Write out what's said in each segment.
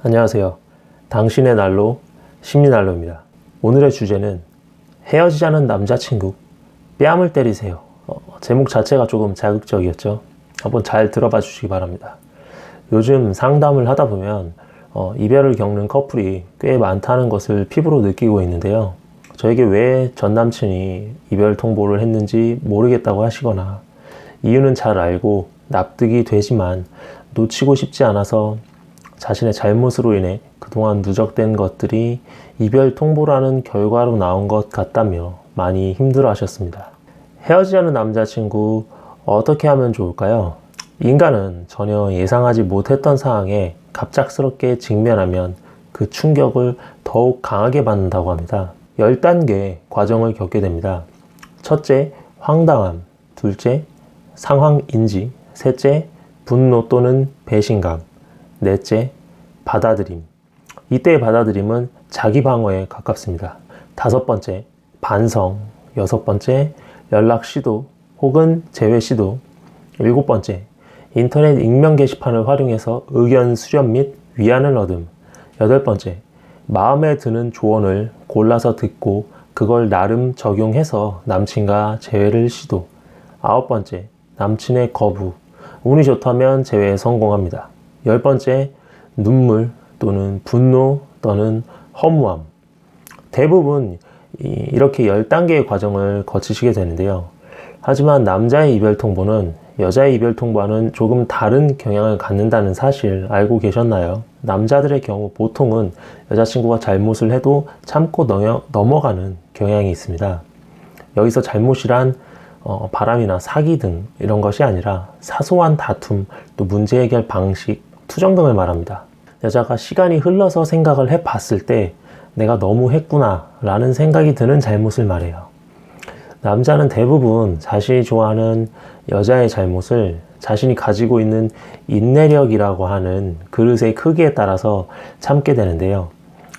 안녕하세요. 당신의 난로 심리난로입니다. 오늘의 주제는 헤어지자는 남자친구 뺨을 때리세요. 제목 자체가 조금 자극적이었죠. 한번 잘 들어봐 주시기 바랍니다. 요즘 상담을 하다 보면 이별을 겪는 커플이 꽤 많다는 것을 피부로 느끼고 있는데요. 저에게 왜 전남친이 이별 통보를 했는지 모르겠다고 하시거나 이유는 잘 알고 납득이 되지만 놓치고 싶지 않아서 자신의 잘못으로 인해 그동안 누적된 것들이 이별 통보라는 결과로 나온 것 같다며 많이 힘들어 하셨습니다. 헤어지자는 남자친구 어떻게 하면 좋을까요? 인간은 전혀 예상하지 못했던 상황에 갑작스럽게 직면하면 그 충격을 더욱 강하게 받는다고 합니다. 10단계 과정을 겪게 됩니다. 첫째, 황당함. 둘째, 상황 인지. 셋째, 분노 또는 배신감. 넷째, 받아들임. 이때의 받아들임은 자기 방어에 가깝습니다. 다섯 번째, 반성. 여섯 번째, 연락 시도 혹은 재회 시도. 일곱 번째, 인터넷 익명 게시판을 활용해서 의견 수렴 및 위안을 얻음. 여덟 번째, 마음에 드는 조언을 골라서 듣고 그걸 나름 적용해서 남친과 재회를 시도. 아홉 번째, 남친의 거부. 운이 좋다면 재회에 성공합니다. 열 번째, 눈물 또는 분노 또는 허무함. 대부분 이렇게 10단계의 과정을 거치시게 되는데요. 하지만 남자의 이별 통보는 여자의 이별 통보와는 조금 다른 경향을 갖는다는 사실 알고 계셨나요? 남자들의 경우 보통은 여자친구가 잘못을 해도 참고 넘어가는 경향이 있습니다. 여기서 잘못이란 바람이나 사기 등 이런 것이 아니라 사소한 다툼, 또 문제 해결 방식, 투정 등을 말합니다. 여자가 시간이 흘러서 생각을 해봤을 때 내가 너무 했구나 라는 생각이 드는 잘못을 말해요. 남자는 대부분 자신이 좋아하는 여자의 잘못을 자신이 가지고 있는 인내력이라고 하는 그릇의 크기에 따라서 참게 되는데요.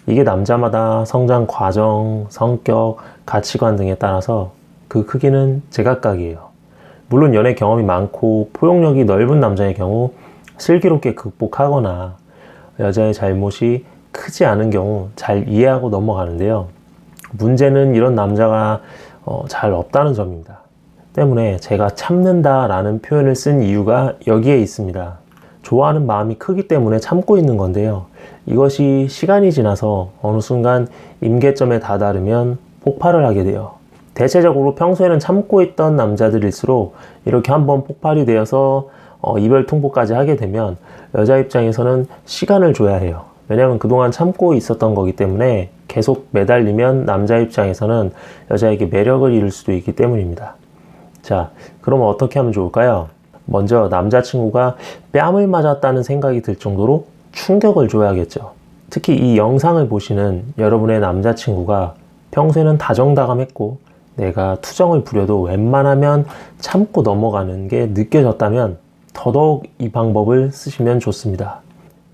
이게 남자마다 성장 과정, 성격, 가치관 등에 따라서 그 크기는 제각각이에요. 물론 연애 경험이 많고 포용력이 넓은 남자의 경우 슬기롭게 극복하거나 여자의 잘못이 크지 않은 경우 잘 이해하고 넘어가는데요. 문제는 이런 남자가 잘 없다는 점입니다. 때문에 제가 참는다 라는 표현을 쓴 이유가 여기에 있습니다. 좋아하는 마음이 크기 때문에 참고 있는 건데요. 이것이 시간이 지나서 어느 순간 임계점에 다다르면 폭발을 하게 돼요. 대체적으로 평소에는 참고 있던 남자들일수록 이렇게 한번 폭발이 되어서 이별 통보까지 하게 되면 여자 입장에서는 시간을 줘야 해요. 왜냐하면 그동안 참고 있었던 거기 때문에 계속 매달리면 남자 입장에서는 여자에게 매력을 잃을 수도 있기 때문입니다. 자, 그럼 어떻게 하면 좋을까요? 먼저 남자친구가 뺨을 맞았다는 생각이 들 정도로 충격을 줘야겠죠. 특히 이 영상을 보시는 여러분의 남자친구가 평소에는 다정다감했고 내가 투정을 부려도 웬만하면 참고 넘어가는 게 느껴졌다면 더더욱 이 방법을 쓰시면 좋습니다.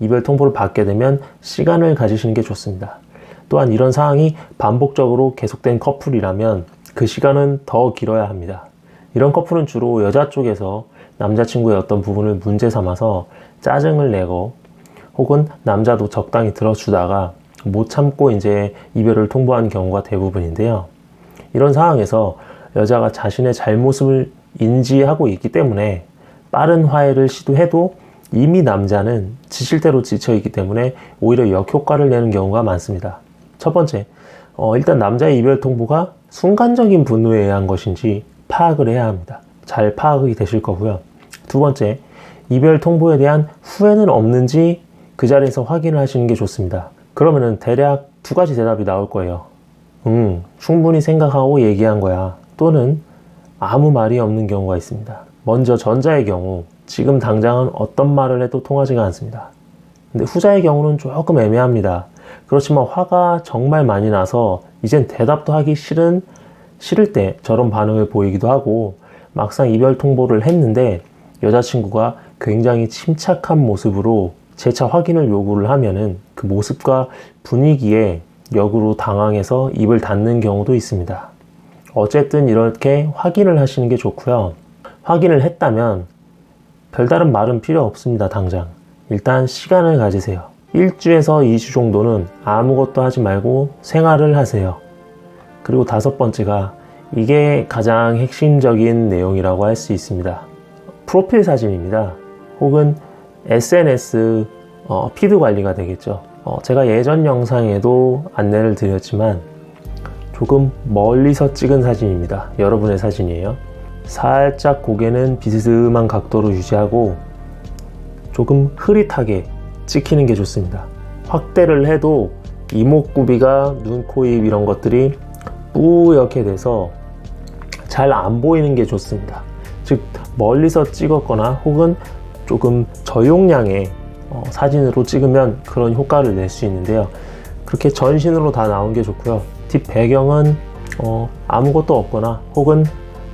이별 통보를 받게 되면 시간을 가지시는 게 좋습니다. 또한 이런 상황이 반복적으로 계속된 커플이라면 그 시간은 더 길어야 합니다. 이런 커플은 주로 여자 쪽에서 남자친구의 어떤 부분을 문제 삼아서 짜증을 내고 혹은 남자도 적당히 들어주다가 못 참고 이제 이별을 통보하는 경우가 대부분인데요. 이런 상황에서 여자가 자신의 잘못을 인지하고 있기 때문에 빠른 화해를 시도해도 이미 남자는 지칠 대로 지쳐있기 때문에 오히려 역효과를 내는 경우가 많습니다. 첫 번째, 일단 남자의 이별 통보가 순간적인 분노에 의한 것인지 파악을 해야 합니다. 잘 파악이 되실 거고요. 두 번째, 이별 통보에 대한 후회는 없는지 그 자리에서 확인을 하시는 게 좋습니다. 그러면은 대략 두 가지 대답이 나올 거예요. 충분히 생각하고 얘기한 거야. 또는 아무 말이 없는 경우가 있습니다. 먼저 전자의 경우 지금 당장은 어떤 말을 해도 통하지가 않습니다. 근데 후자의 경우는 조금 애매합니다. 그렇지만 화가 정말 많이 나서 이젠 대답도 하기 싫을 때 저런 반응을 보이기도 하고 막상 이별 통보를 했는데 여자친구가 굉장히 침착한 모습으로 재차 확인을 요구를 하면은 그 모습과 분위기에 역으로 당황해서 입을 닫는 경우도 있습니다. 어쨌든 이렇게 확인을 하시는 게 좋고요. 확인을 했다면 별다른 말은 필요 없습니다. 당장 일단 시간을 가지세요. 1주에서 2주 정도는 아무것도 하지 말고 생활을 하세요. 그리고 5번째가 이게 가장 핵심적인 내용이라고 할 수 있습니다. 프로필 사진입니다. 혹은 SNS 피드 관리가 되겠죠. 제가 예전 영상에도 안내를 드렸지만 조금 멀리서 찍은 사진입니다. 여러분의 사진이에요. 살짝 고개는 비스듬한 각도로 유지하고 조금 흐릿하게 찍히는 게 좋습니다. 확대를 해도 이목구비가 눈, 코, 입 이런 것들이 뿌옇게 돼서 잘 안 보이는 게 좋습니다. 즉 멀리서 찍었거나 혹은 조금 저용량의 사진으로 찍으면 그런 효과를 낼 수 있는데요. 그렇게 전신으로 다 나온 게 좋고요. 뒷 배경은 아무것도 없거나 혹은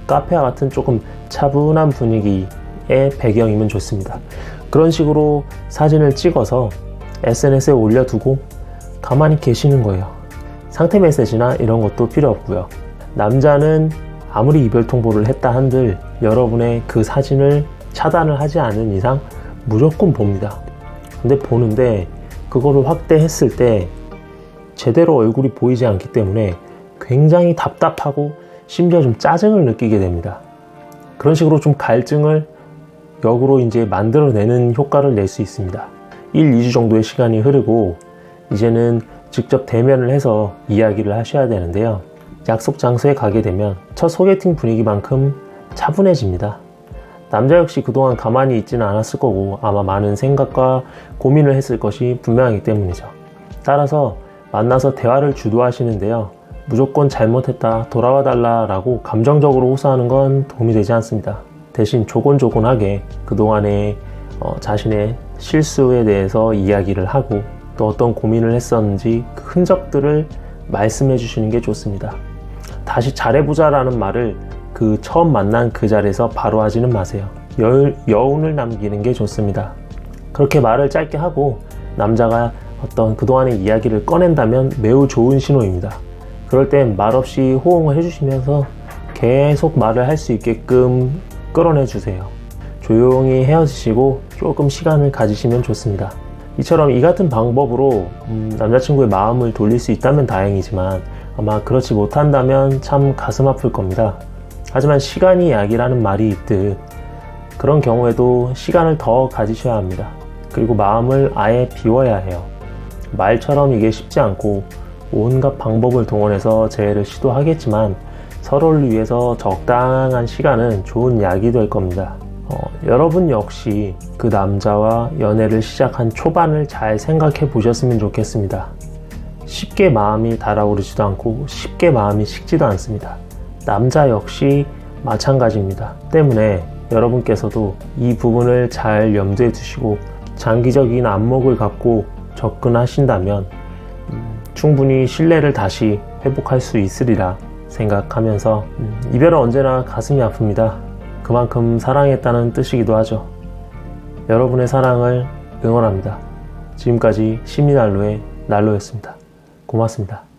카페와 같은 조금 차분한 분위기의 배경이면 좋습니다. 그런 식으로 사진을 찍어서 SNS에 올려두고 가만히 계시는 거예요. 상태 메시지나 이런 것도 필요 없고요. 남자는 아무리 이별 통보를 했다 한들 여러분의 그 사진을 차단을 하지 않은 이상 무조건 봅니다. 근데 보는데 그거를 확대했을 때 제대로 얼굴이 보이지 않기 때문에 굉장히 답답하고 심지어 좀 짜증을 느끼게 됩니다. 그런 식으로 좀 갈증을 역으로 이제 만들어내는 효과를 낼 수 있습니다. 1, 2주 정도의 시간이 흐르고 이제는 직접 대면을 해서 이야기를 하셔야 되는데요. 약속 장소에 가게 되면 첫 소개팅 분위기만큼 차분해집니다. 남자 역시 그동안 가만히 있지는 않았을 거고 아마 많은 생각과 고민을 했을 것이 분명하기 때문이죠. 따라서 만나서 대화를 주도하시는데요. 무조건 잘못했다, 돌아와 달라 라고 감정적으로 호소하는 건 도움이 되지 않습니다. 대신 조곤조곤하게 그동안의 자신의 실수에 대해서 이야기를 하고 또 어떤 고민을 했었는지 그 흔적들을 말씀해 주시는 게 좋습니다. 다시 잘해보자 라는 말을 그 처음 만난 그 자리에서 바로 하지는 마세요. 여운을 남기는 게 좋습니다. 그렇게 말을 짧게 하고 남자가 어떤 그동안의 이야기를 꺼낸다면 매우 좋은 신호입니다. 그럴 땐 말없이 호응을 해주시면서 계속 말을 할 수 있게끔 끌어내 주세요. 조용히 헤어지시고 조금 시간을 가지시면 좋습니다. 이처럼 이 같은 방법으로 남자친구의 마음을 돌릴 수 있다면 다행이지만 아마 그렇지 못한다면 참 가슴 아플 겁니다. 하지만 시간이 약이라는 말이 있듯 그런 경우에도 시간을 더 가지셔야 합니다. 그리고 마음을 아예 비워야 해요. 말처럼 이게 쉽지 않고 온갖 방법을 동원해서 재회를 시도하겠지만 서로를 위해서 적당한 시간은 좋은 약이 될 겁니다. 여러분 역시 그 남자와 연애를 시작한 초반을 잘 생각해 보셨으면 좋겠습니다. 쉽게 마음이 달아오르지도 않고 쉽게 마음이 식지도 않습니다. 남자 역시 마찬가지입니다. 때문에 여러분께서도 이 부분을 잘 염두에 두시고 장기적인 안목을 갖고 접근하신다면 충분히 신뢰를 다시 회복할 수 있으리라 생각하면서 이별은 언제나 가슴이 아픕니다. 그만큼 사랑했다는 뜻이기도 하죠. 여러분의 사랑을 응원합니다. 지금까지 심리난로의 난로였습니다. 고맙습니다.